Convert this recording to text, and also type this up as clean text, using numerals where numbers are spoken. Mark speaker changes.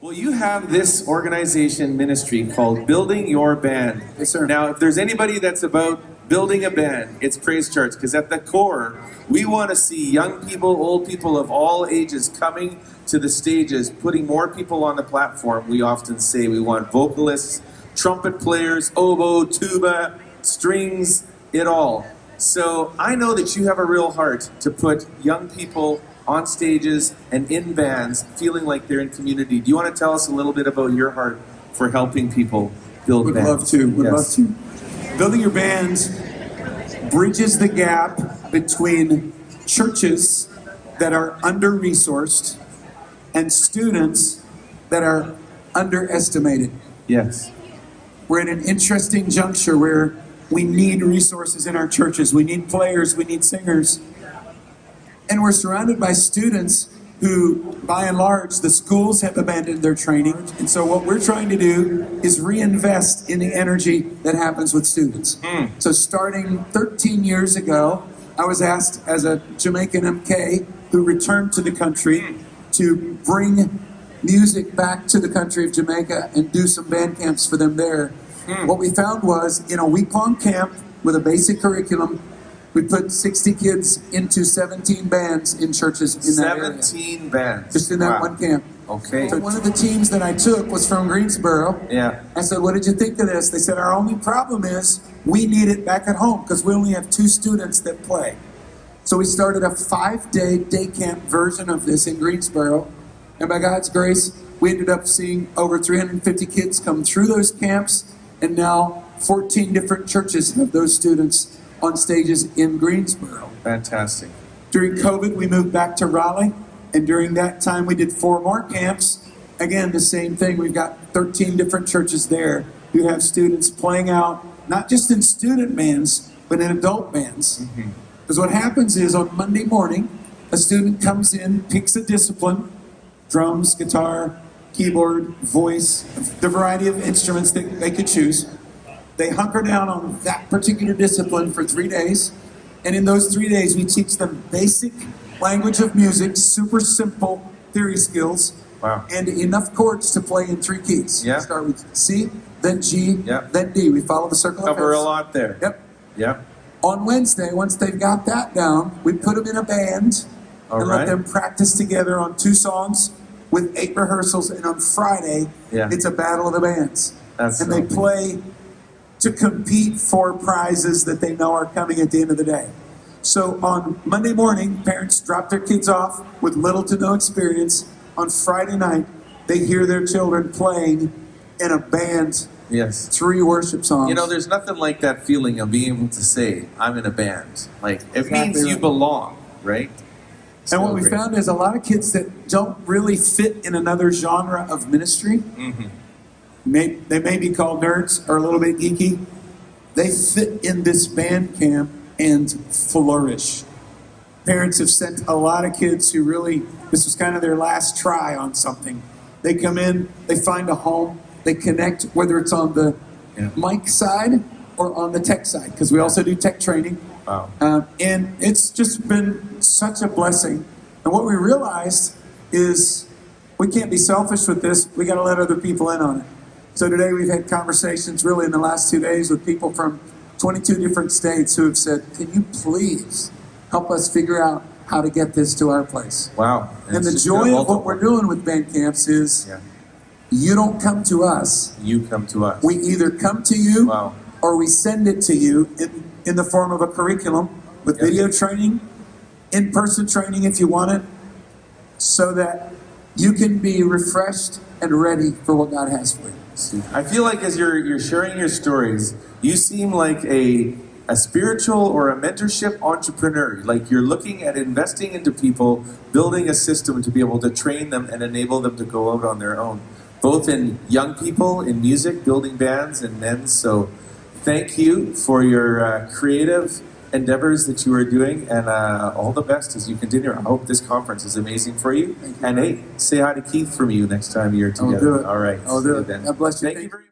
Speaker 1: Well, you have this organization ministry called Building Your Band.
Speaker 2: Yes, sir.
Speaker 1: Now, if there's anybody that's about building a band, it's Praise Charts, because at the core, we want to see young people, old people of all ages coming to the stages, putting more people on the platform. We often say we want vocalists, trumpet players, oboe, tuba, strings, it all. So I know that you have a real heart to put young people on stages and in bands, feeling like they're in community. Do you want to tell us a little bit about your heart for helping people build
Speaker 2: Would
Speaker 1: bands?
Speaker 2: love to. Would
Speaker 1: Yes.
Speaker 2: love to. Building Your Band bridges the gap between churches that are under-resourced and students that are underestimated.
Speaker 1: Yes.
Speaker 2: We're at an interesting juncture where we need resources in our churches. We need players, we need singers. And we're surrounded by students who, by and large, the schools have abandoned their training. And so what we're trying to do is reinvest in the energy that happens with students. So starting 13 years ago, I was asked as a Jamaican MK who returned to the country to bring music back to the country of Jamaica and do some band camps for them there. What we found was, in a week-long camp with a basic curriculum, we put 60 kids into 17 bands in churches in that area.
Speaker 1: 17 bands.
Speaker 2: Just in that
Speaker 1: Wow.
Speaker 2: one camp.
Speaker 1: Okay.
Speaker 2: So one of the teams that I took was from Greensboro.
Speaker 1: Yeah.
Speaker 2: I said, what did you think of this? They said, our only problem is we need it back at home because we only have 2 students that play. So we started a 5-day day camp version of this in Greensboro. And by God's grace, we ended up seeing over 350 kids come through those camps. And now 14 different churches have those students on stages in Greensboro.
Speaker 1: Fantastic.
Speaker 2: During COVID, we moved back to Raleigh, and during that time, we did 4 more camps. Again, the same thing. We've got 13 different churches there who have students playing out, not just in student bands, but in adult bands. Because what happens is on Monday morning, a student comes in, picks a discipline, drums, guitar, keyboard, voice, the variety of instruments that they could choose. They hunker down on that particular discipline for 3 days. And in those 3 days, we teach them basic language of music, super simple theory skills,
Speaker 1: Wow.
Speaker 2: and enough chords to play in 3 keys.
Speaker 1: Yeah.
Speaker 2: Start with C, then G,
Speaker 1: Yeah.
Speaker 2: then D. We follow the circle of
Speaker 1: Cover a
Speaker 2: F's.
Speaker 1: lot there.
Speaker 2: Yep.
Speaker 1: Yep.
Speaker 2: On Wednesday, once they've got that down, we put them in a band
Speaker 1: All
Speaker 2: and
Speaker 1: right.
Speaker 2: let them practice together on 2 songs with 8 rehearsals. And on Friday,
Speaker 1: Yeah.
Speaker 2: it's a battle of the bands.
Speaker 1: That's
Speaker 2: And they
Speaker 1: something.
Speaker 2: play to compete for prizes that they know are coming at the end of the day. So on Monday morning, parents drop their kids off with little to no experience. On Friday night, they hear their children playing in a band
Speaker 1: Yes.
Speaker 2: 3 worship songs.
Speaker 1: You know, there's nothing like that feeling of being able to say, I'm in a band. Like, it
Speaker 2: Exactly
Speaker 1: means you
Speaker 2: right.
Speaker 1: belong, right?
Speaker 2: And what
Speaker 1: So
Speaker 2: we
Speaker 1: great.
Speaker 2: found is a lot of kids that don't really fit in another genre of ministry, they may be called nerds or a little bit geeky, they fit in this band camp and flourish. Parents have sent a lot of kids who really, this was kind of their last try on something. They come in, they find a home, they connect, whether it's on the
Speaker 1: Yeah.
Speaker 2: mic side or on the tech side, because we also do tech training.
Speaker 1: Wow.
Speaker 2: And it's just been such a blessing. And what we realized is we can't be selfish with this. We got to let other people in on it. So today we've had conversations really in the last 2 days with people from 22 different states who have said, can you please help us figure out how to get this to our place?
Speaker 1: Wow.
Speaker 2: And
Speaker 1: it's
Speaker 2: the
Speaker 1: just
Speaker 2: joy
Speaker 1: gonna
Speaker 2: of what
Speaker 1: multiply.
Speaker 2: we're doing with band camps is
Speaker 1: Yeah.
Speaker 2: you don't come to us.
Speaker 1: You come to us.
Speaker 2: We either come to you
Speaker 1: Wow.
Speaker 2: or we send it to you in the form of a curriculum with
Speaker 1: Yeah.
Speaker 2: video training, in-person training if you want it, so that you can be refreshed and ready for what God has for you.
Speaker 1: I feel like as you're sharing your stories, you seem like a spiritual or a mentorship entrepreneur. Like you're looking at investing into people, building a system to be able to train them and enable them to go out on their own, both in young people, in music, building bands, and men. So thank you for your creative endeavors that you are doing, and all the best as you continue. I hope this conference is amazing for you.
Speaker 2: Thank you.
Speaker 1: And hey, say hi to Keith from you next time you're
Speaker 2: I'll
Speaker 1: together.
Speaker 2: do it.
Speaker 1: All right.
Speaker 2: I'll do
Speaker 1: See
Speaker 2: it.
Speaker 1: then.
Speaker 2: God bless you.
Speaker 1: Thank you very